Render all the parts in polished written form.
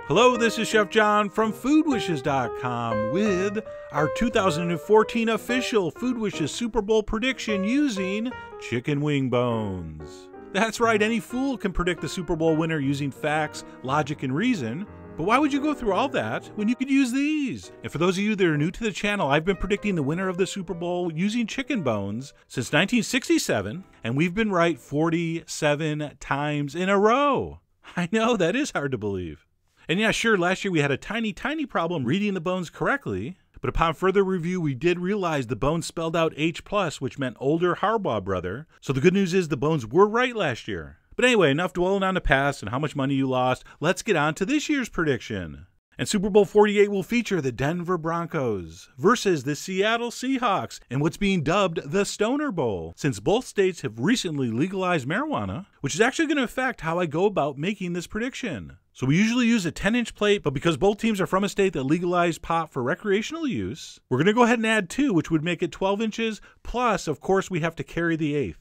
Hello, this is Chef John from foodwishes.com with our 2014 official Food Wishes Super Bowl prediction using chicken wing bones. That's right, any fool can predict the Super Bowl winner using facts, logic, and reason. But why would you go through all that when you could use these? And for those of you that are new to the channel, I've been predicting the winner of the Super Bowl using chicken bones since 1967, and we've been right 47 times in a row. I know, that is hard to believe. And yeah, sure, last year we had a tiny problem reading the bones correctly, but upon further review, we did realize the bones spelled out H+, which meant older Harbaugh brother. So the good news is the bones were right last year. But anyway, enough dwelling on the past and how much money you lost. Let's get on to this year's prediction. And Super Bowl 48 will feature the Denver Broncos versus the Seattle Seahawks in what's being dubbed the Stoner Bowl, since both states have recently legalized marijuana, which is actually going to affect how I go about making this prediction. So we usually use a 10-inch plate, but because both teams are from a state that legalized pot for recreational use, we're going to go ahead and add 2, which would make it 12 inches, plus, of course, we have to carry the 1/8.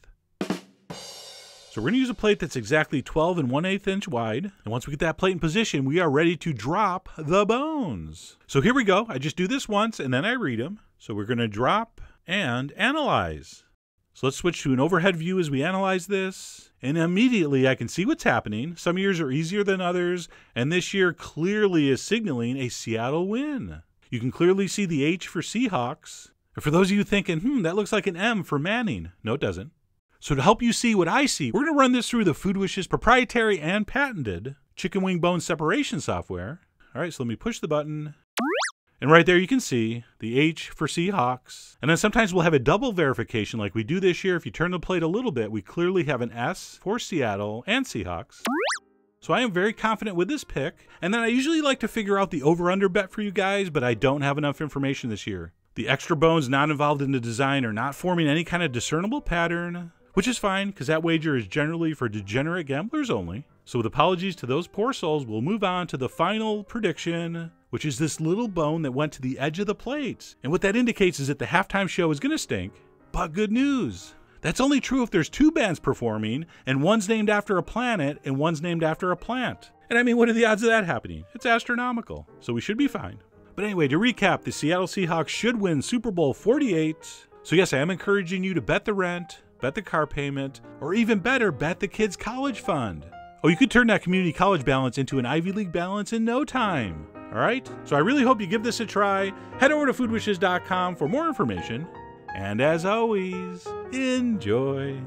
So we're going to use a plate that's exactly 12 1/8 inch wide, and once we get that plate in position, we are ready to drop the bones. So here we go. I just do this once, and then I read them. So we're going to drop and analyze. So let's switch to an overhead view as we analyze this, and immediately I can see what's happening. Some years are easier than others, and this year clearly is signaling a Seattle win. You can clearly see the H for Seahawks. And for those of you thinking, that looks like an M for Manning. No, it doesn't. So to help you see what I see, we're going to run this through the Food Wishes proprietary and patented chicken wing bone separation software. All right, so let me push the button. And right there you can see the H for Seahawks. And then sometimes we'll have a double verification like we do this year. If you turn the plate a little bit, we clearly have an S for Seattle and Seahawks. So I am very confident with this pick. And then I usually like to figure out the over-under bet for you guys, but I don't have enough information this year. The extra bones not involved in the design are not forming any kind of discernible pattern, which is fine, because that wager is generally for degenerate gamblers only. So with apologies to those poor souls, we'll move on to the final prediction, which is this little bone that went to the edge of the plate. And what that indicates is that the halftime show is going to stink, but good news. That's only true if there's 2 bands performing, and one's named after a planet, and one's named after a plant. And I mean, what are the odds of that happening? It's astronomical, so we should be fine. But anyway, to recap, the Seattle Seahawks should win Super Bowl 48. So yes, I am encouraging you to bet the rent, bet the car payment, or even better, bet the kids' college fund. Oh, you could turn that community college balance into an Ivy League balance in no time. All right? So I really hope you give this a try. Head over to foodwishes.com for more information. And as always, enjoy.